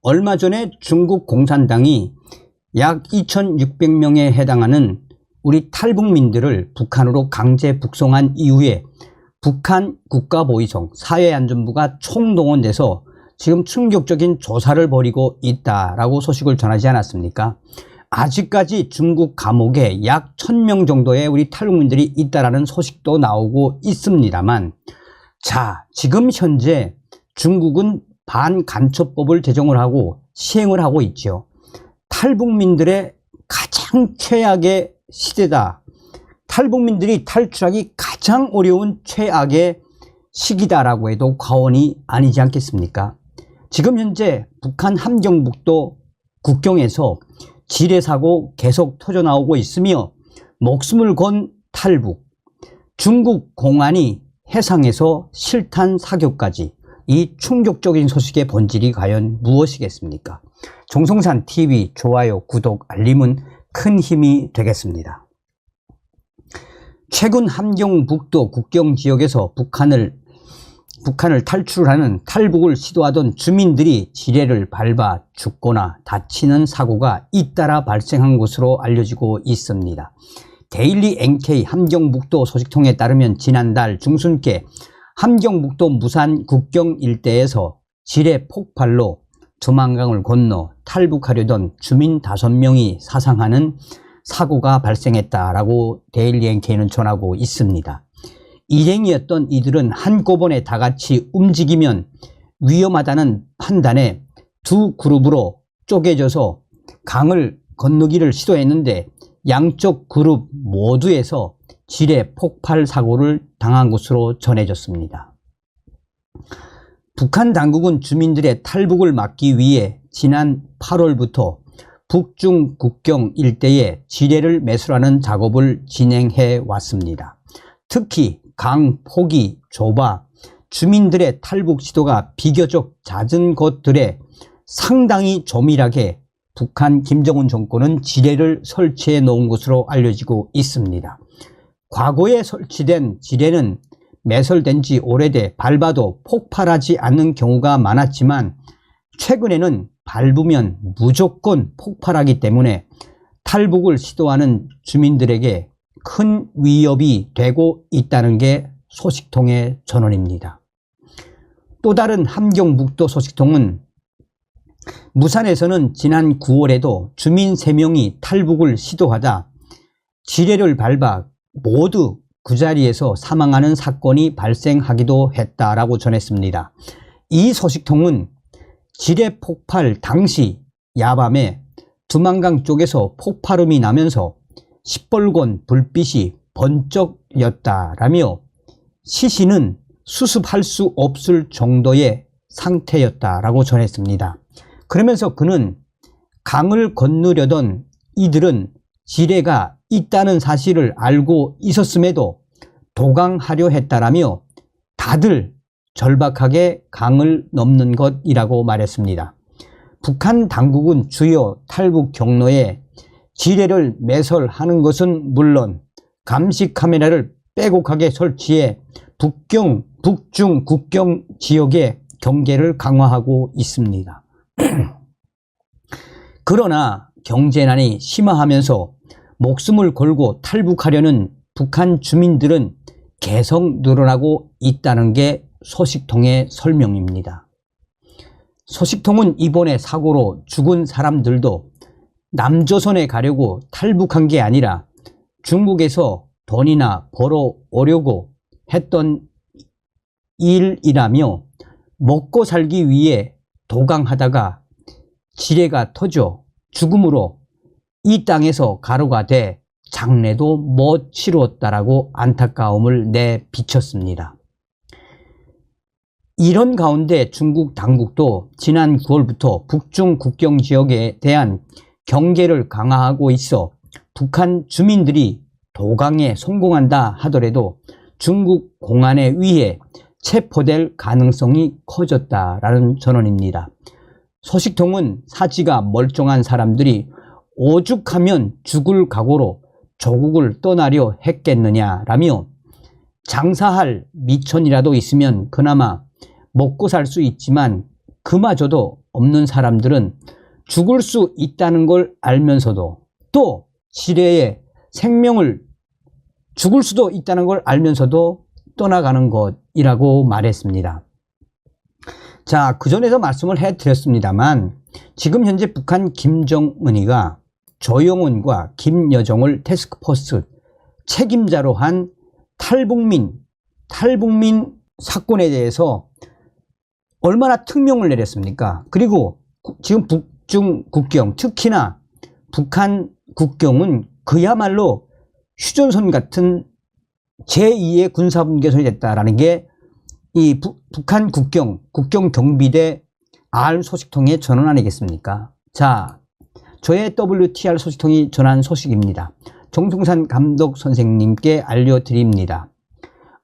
얼마 전에 중국 공산당이 약 2600명에 해당하는 우리 탈북민들을 북한으로 강제 북송한 이후에 북한 국가보위성 사회안전부가 총동원돼서 지금 충격적인 조사를 벌이고 있다라고 소식을 전하지 않았습니까? 아직까지 중국 감옥에 약 1000명 정도의 우리 탈북민들이 있다라는 소식도 나오고 있습니다만, 자, 지금 현재 중국은 반간첩법을 제정을 하고 시행을 하고 있죠. 탈북민들의 가장 최악의 시대다. 탈북민들이 탈출하기 가장 어려운 최악의 시기다라고 해도 과언이 아니지 않겠습니까? 지금 현재 북한 함경북도 국경에서 지뢰사고 계속 터져나오고 있으며 목숨을 건 탈북, 중국 공안이 해상에서 실탄 사격까지, 이 충격적인 소식의 본질이 과연 무엇이겠습니까? 정성산TV 좋아요, 구독, 알림은 큰 힘이 되겠습니다. 최근 함경북도 국경지역에서 북한을 탈출하는 탈북을 시도하던 주민들이 지뢰를 밟아 죽거나 다치는 사고가 잇따라 발생한 것으로 알려지고 있습니다. 데일리 NK 함경북도 소식통에 따르면 지난달 중순께 함경북도 무산 국경 일대에서 지뢰 폭발로 두만강을 건너 탈북하려던 주민 5명이 사상하는 사고가 발생했다라고 데일리 NK는 전하고 있습니다. 일행이었던 이들은 한꺼번에 다 같이 움직이면 위험하다는 판단에 두 그룹으로 쪼개져서 강을 건너기를 시도했는데 양쪽 그룹 모두에서 지뢰 폭발 사고를 당한 것으로 전해졌습니다. 북한 당국은 주민들의 탈북을 막기 위해 지난 8월부터 북중 국경 일대에 지뢰를 매설하는 작업을 진행해 왔습니다. 특히 강 폭이 좁아 주민들의 탈북 시도가 비교적 잦은 곳들에 상당히 조밀하게 북한 김정은 정권은 지뢰를 설치해 놓은 것으로 알려지고 있습니다. 과거에 설치된 지뢰는 매설된 지 오래돼 밟아도 폭발하지 않는 경우가 많았지만 최근에는 밟으면 무조건 폭발하기 때문에 탈북을 시도하는 주민들에게 큰 위협이 되고 있다는 게 소식통의 전언입니다. 또 다른 함경북도 소식통은 무산에서는 지난 9월에도 주민 3명이 탈북을 시도하다 지뢰를 밟아 모두 그 자리에서 사망하는 사건이 발생하기도 했다라고 전했습니다. 이 소식통은 지뢰 폭발 당시 야밤에 두만강 쪽에서 폭발음이 나면서 시뻘건 불빛이 번쩍였다라며 시신은 수습할 수 없을 정도의 상태였다라고 전했습니다. 그러면서 그는 강을 건너려던 이들은 지뢰가 있다는 사실을 알고 있었음에도 도강하려 했다라며 다들 절박하게 강을 넘는 것이라고 말했습니다. 북한 당국은 주요 탈북 경로에 지뢰를 매설하는 것은 물론 감시 카메라를 빼곡하게 설치해 북중 국경 지역의 경계를 강화하고 있습니다. 그러나 경제난이 심화하면서 목숨을 걸고 탈북하려는 북한 주민들은 계속 늘어나고 있다는 게 소식통의 설명입니다. 소식통은 이번에 사고로 죽은 사람들도 남조선에 가려고 탈북한 게 아니라 중국에서 돈이나 벌어오려고 했던 일이라며 먹고 살기 위해 도강하다가 지뢰가 터져 죽음으로 이 땅에서 가루가 돼 장례도 못 치루었다라고 안타까움을 내비쳤습니다. 이런 가운데 중국 당국도 지난 9월부터 북중 국경 지역에 대한 경계를 강화하고 있어 북한 주민들이 도강에 성공한다 하더라도 중국 공안에 의해 체포될 가능성이 커졌다라는 전언입니다. 소식통은 사지가 멀쩡한 사람들이 오죽하면 죽을 각오로 조국을 떠나려 했겠느냐라며 장사할 미천이라도 있으면 그나마 먹고 살 수 있지만 그마저도 없는 사람들은 죽을 수 있다는 걸 알면서도 또 지뢰에 생명을 죽을 수도 있다는 걸 알면서도 떠나가는 것이라고 말했습니다. 자, 그전에도 말씀을 해드렸습니다만 지금 현재 북한 김정은이가 조영훈과 김여정을 태스크포스 책임자로 한 탈북민 사건에 대해서 얼마나 특명을 내렸습니까? 그리고 지금 북중 국경, 특히나 북한 국경은 그야말로 휴전선 같은 제2의 군사분계선이 됐다라는 게 이 북한 국경 경비대 R 소식통의 전원 아니겠습니까? 자, 저의 WTR 소식통이 전한 소식입니다. 정승산 감독 선생님께 알려드립니다.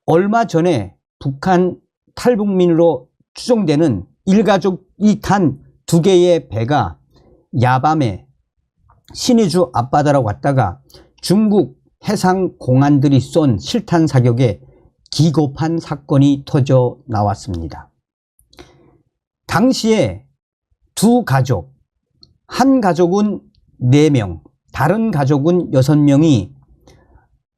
얼마 전에 북한 탈북민으로 추정되는 일가족이 탄 2개의 배가 야밤에 신의주 앞바다로 왔다가 중국 해상 공안들이 쏜 실탄 사격에 기겁한 사건이 터져 나왔습니다. 당시에 두 가족, 한 가족은 4명, 다른 가족은 6명이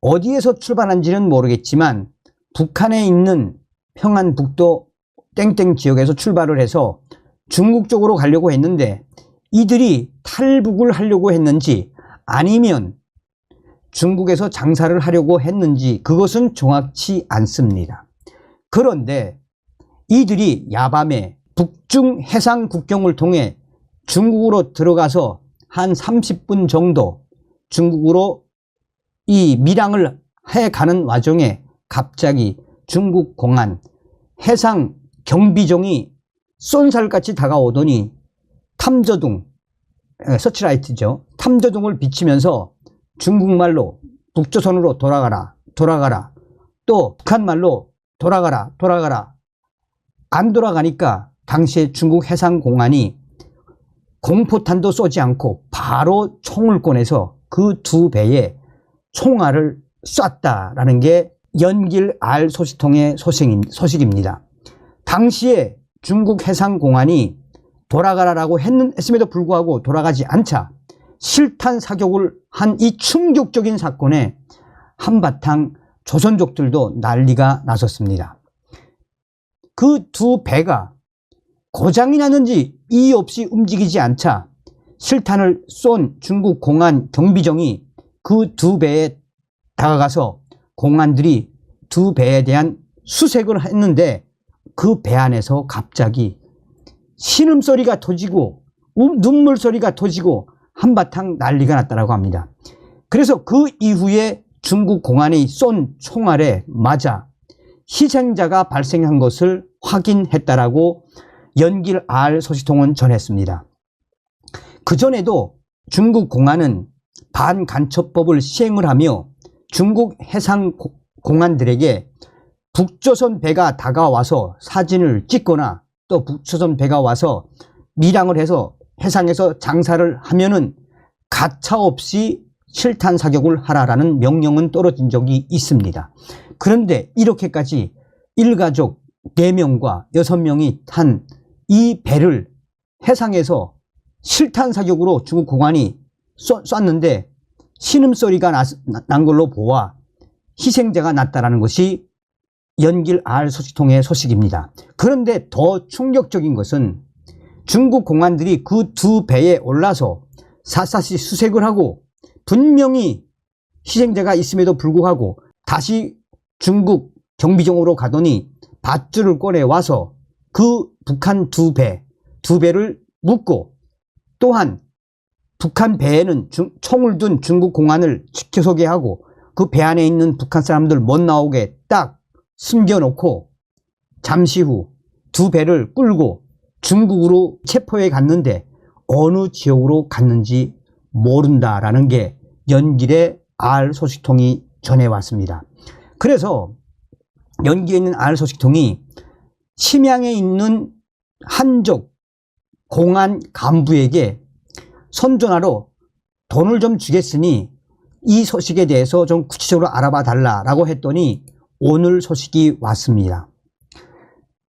어디에서 출발한지는 모르겠지만 북한에 있는 평안북도 땡땡 지역에서 출발을 해서 중국 쪽으로 가려고 했는데 이들이 탈북을 하려고 했는지 아니면 중국에서 장사를 하려고 했는지 그것은 정확치 않습니다. 그런데 이들이 야밤에 북중 해상 국경을 통해 중국으로 들어가서 한 30분 정도 중국으로 이 밀항을 해가는 와중에 갑자기 중국 공안 해상 경비정이 쏜살같이 다가오더니 탐저둥, 서치라이트죠. 탐저둥을 비치면서 중국말로 북조선으로 돌아가라, 또 북한말로 돌아가라. 안 돌아가니까 당시에 중국 해상공안이 공포탄도 쏘지 않고 바로 총을 꺼내서 그 2배에 총알을 쐈다라는 게 연길 R 소식통의 소식입니다. 당시에 중국 해상공안이 돌아가라라고 했음에도 불구하고 돌아가지 않자 실탄 사격을 한 이 충격적인 사건에 한바탕 조선족들도 난리가 났었습니다. 그 2배가 고장이 났는지 이유 없이 움직이지 않자 실탄을 쏜 중국 공안 경비정이 그 2배에 다가가서 공안들이 2배에 대한 수색을 했는데 그 배 안에서 갑자기 신음소리가 터지고 눈물소리가 터지고 한바탕 난리가 났다고 합니다. 그래서 그 이후에 중국 공안이 쏜 총알에 맞아 희생자가 발생한 것을 확인했다라고 연길 R 소식통은 전했습니다. 그전에도 중국 공안은 반간첩법을 시행을 하며 중국 해상 공안들에게 북조선 배가 다가와서 사진을 찍거나 또 북조선 배가 와서 밀항을 해서 해상에서 장사를 하면은 가차없이 실탄 사격을 하라라는 명령은 떨어진 적이 있습니다. 그런데 이렇게까지 일가족 4명과 6명이 탄 이 배를 해상에서 실탄 사격으로 중국 공안이 쐈는데 신음소리가 난 걸로 보아 희생자가 났다는 것이 연길 R 소식통의 소식입니다. 그런데 더 충격적인 것은 중국 공안들이 그 2배에 올라서 샅샅이 수색을 하고 분명히 희생자가 있음에도 불구하고 다시 중국 경비정으로 가더니 밧줄을 꺼내와서 그 북한 2배를 묶고 또한 북한 배에는 총을 둔 중국 공안을 지켜서게 하고 그 배 안에 있는 북한 사람들 못 나오게 딱 숨겨놓고 잠시 후 2배를 끌고 중국으로 체포해 갔는데 어느 지역으로 갔는지 모른다라는 게 연길의 R 소식통이 전해왔습니다. 그래서 연길에 있는 R 소식통이 심양에 있는 한족 공안 간부에게 선전하러 돈을 좀 주겠으니 이 소식에 대해서 좀 구체적으로 알아봐 달라라고 했더니 오늘 소식이 왔습니다.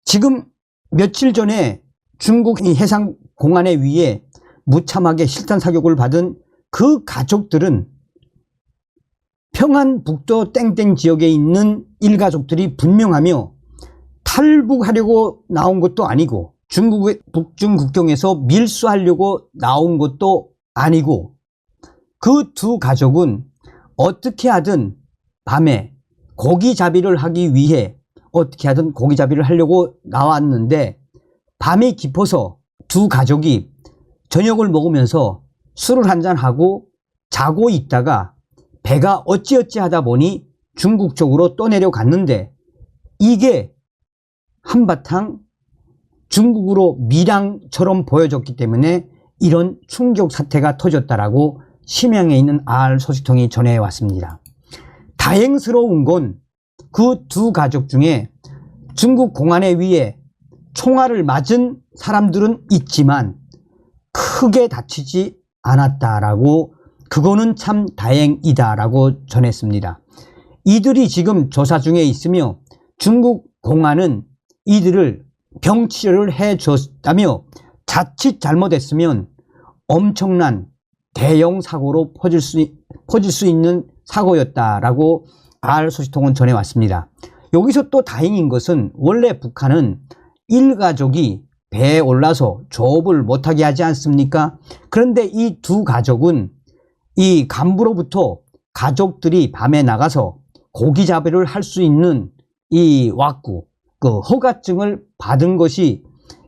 지금 며칠 전에 중국 해상 공안에 의해 무참하게 실산 사격을 받은 그 가족들은 평안북도 땡땡 지역에 있는 일가족들이 분명하며 탈북하려고 나온 것도 아니고 중국의 북중 국경에서 밀수하려고 나온 것도 아니고 그 두 가족은 어떻게 하든 밤에 고기잡이를 하기 위해 어떻게 하든 고기잡이를 하려고 나왔는데 밤이 깊어서 두 가족이 저녁을 먹으면서 술을 한잔하고 자고 있다가 배가 어찌어찌 하다 보니 중국 쪽으로 떠내려갔는데 이게 한바탕 중국으로 밀양처럼 보여졌기 때문에 이런 충격 사태가 터졌다라고 심양에 있는 알 소식통이 전해왔습니다. 다행스러운 건 그 두 가족 중에 중국 공안에 의해 총알을 맞은 사람들은 있지만 크게 다치지 않았다라고 그거는 참 다행이다라고 전했습니다. 이들이 지금 조사 중에 있으며 중국 공안은 이들을 병치료를 해줬다며 자칫 잘못했으면 엄청난 대형 사고로 퍼질 수 있는 사고였다라고 알 소식통은 전해왔습니다. 여기서 또 다행인 것은 원래 북한은 일가족이 배에 올라서 조업을 못하게 하지 않습니까? 그런데 이 두 가족은 이 간부로부터 가족들이 밤에 나가서 고기잡이를 할 수 있는 이 왁구, 그 허가증을 받은 것이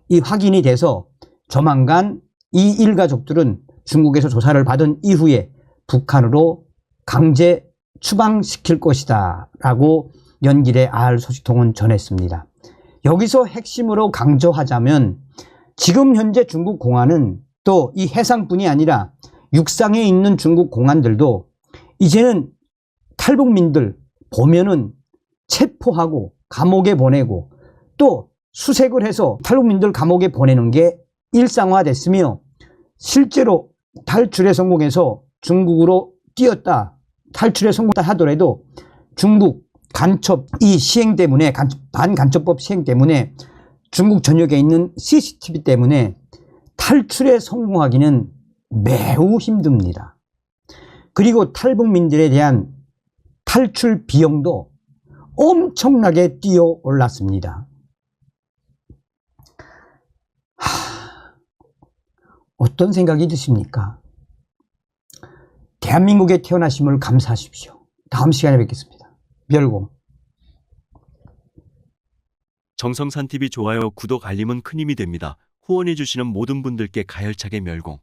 이 확인이 돼서 조만간 이 일가족들은 중국에서 조사를 받은 이후에 북한으로 강제 추방시킬 것이다 라고 연길의 알 소식통은 전했습니다. 여기서 핵심으로 강조하자면 지금 현재 중국 공안은 또 이 해상뿐이 아니라 육상에 있는 중국 공안들도 이제는 탈북민들 보면은 체포하고 감옥에 보내고 또 수색을 해서 탈북민들 감옥에 보내는 게 일상화됐으며 실제로 탈출에 성공해서 중국으로 뛰었다, 탈출에 성공했다 하더라도 중국 간첩 이 시행 때문에 반간첩법 시행 때문에 중국 전역에 있는 CCTV 때문에 탈출에 성공하기는 매우 힘듭니다. 그리고 탈북민들에 대한 탈출 비용도 엄청나게 뛰어 올랐습니다. 어떤 생각이 드십니까? 대한민국에 태어나심을 감사하십시오. 다음 시간에 뵙겠습니다. 멸공. 정성산TV 좋아요, 구독, 알림은 큰 힘이 됩니다. 후원해주시는 모든 분들께 가열차게 멸공.